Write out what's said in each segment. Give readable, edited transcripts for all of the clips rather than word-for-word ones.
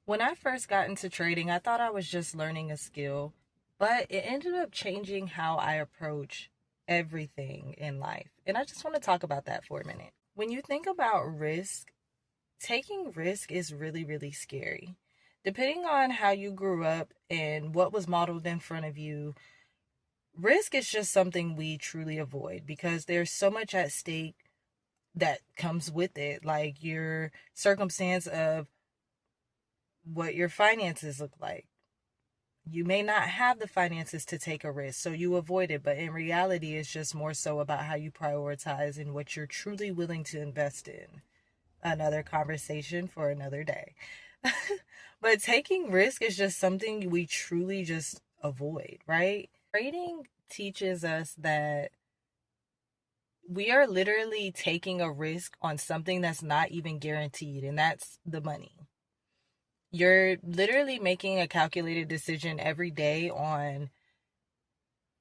When I first got into trading, I thought I was just learning a skill, but it ended up changing how I approach everything in life. And I just want to talk about that for a minute. When you think about risk, taking risk is really, really scary. Depending on how you grew up and what was modeled in front of you, risk is just something we truly avoid because there's so much at stake that comes with it, like your circumstance of what your finances look like. You may not have the finances to take a risk, so you avoid it. But in reality, it's just more so about how you prioritize and what you're truly willing to invest in. Another conversation for another day. But taking risk is just something we truly just avoid, right? Trading teaches us that we are literally taking a risk on something that's not even guaranteed, and that's the money. You're literally making a calculated decision every day on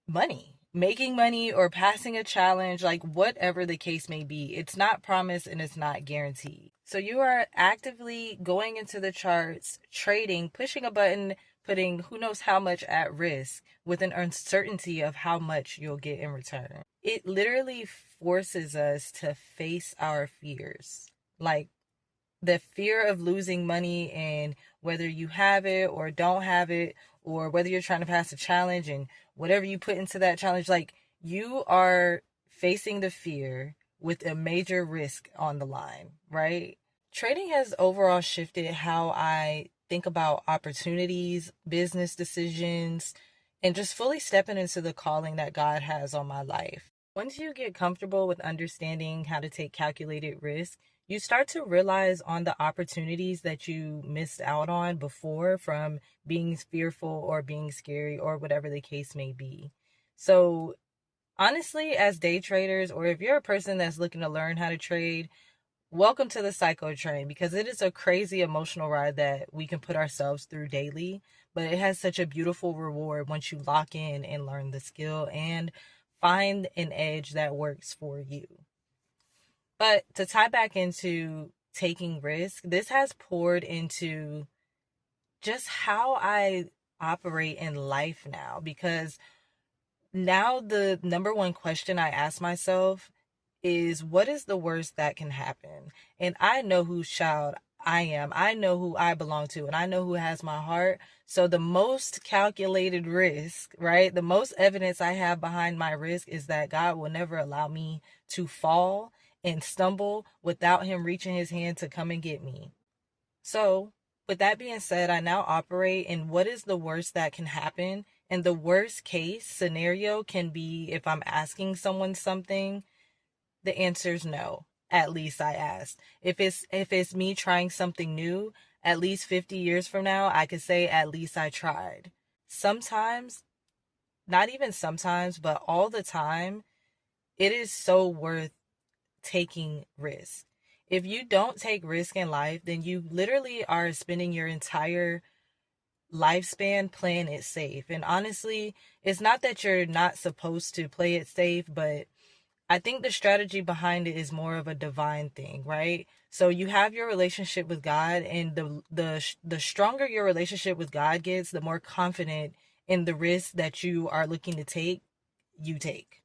money, making money or passing a challenge, like whatever the case may be. It's not promised and it's not guaranteed. So you are actively going into the charts, trading, pushing a button, putting who knows how much at risk with an uncertainty of how much you'll get in return. It literally forces us to face our fears. Like the fear of losing money, and whether you have it or don't have it, or whether you're trying to pass a challenge and whatever you put into that challenge, like you are facing the fear with a major risk on the line, right? Trading has overall shifted how I think about opportunities, business decisions, and just fully stepping into the calling that God has on my life. Once you get comfortable with understanding how to take calculated risk, you start to realize on the opportunities that you missed out on before from being fearful or being scary or whatever the case may be. So, honestly, as day traders, or if you're a person that's looking to learn how to trade, welcome to the psycho train, because it is a crazy emotional ride that we can put ourselves through daily, but it has such a beautiful reward once you lock in and learn the skill and find an edge that works for you. But to tie back into taking risk, this has poured into just how I operate in life now, because now the number one question I ask myself is, what is the worst that can happen? And I know whose child I am. I know who I belong to, and I know who has my heart. So the most calculated risk, right? The most evidence I have behind my risk is that God will never allow me to fall and stumble without him reaching his hand to come and get me. So, with that being said, I now operate in what is the worst that can happen. And the worst case scenario can be, if I'm asking someone something, the answer is no. At least I asked. If it's me trying something new, at least 50 years from now, I could say at least I tried. Sometimes, not even sometimes, but all the time, it is so worth taking risk. If you don't take risk in life, then you literally are spending your entire lifespan playing it safe. And honestly, it's not that you're not supposed to play it safe, but I think the strategy behind it is more of a divine thing, right? So you have your relationship with God, and the stronger your relationship with God gets, the more confident in the risk that you are looking to take, you take.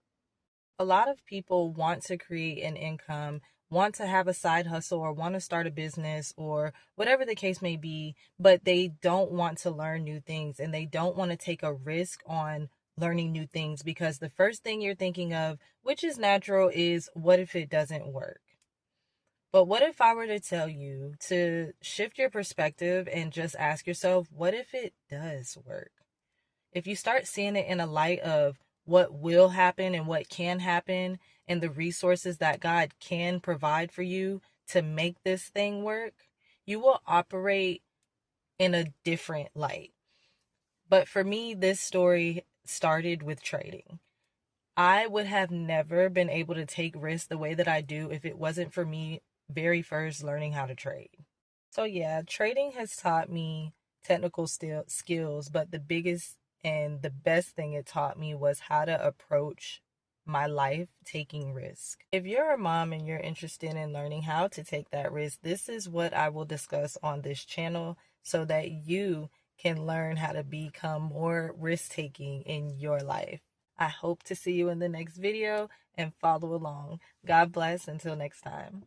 A lot of people want to create an income, want to have a side hustle, or want to start a business, or whatever the case may be, but they don't want to learn new things and they don't want to take a risk on learning new things, because the first thing you're thinking of, which is natural, is what if it doesn't work? But what if I were to tell you to shift your perspective and just ask yourself, what if it does work? If you start seeing it in a light of what will happen and what can happen and the resources that God can provide for you to make this thing work, you will operate in a different light. But for me, this story started with trading. I would have never been able to take risks the way that I do if it wasn't for me very first learning how to trade. So yeah, trading has taught me technical skills, but the biggest and the best thing it taught me was how to approach my life taking risk. If you're a mom and you're interested in learning how to take that risk, this is what I will discuss on this channel. so that you can learn how to become more risk taking in your life. I hope to see you in the next video and follow along. God bless until next time.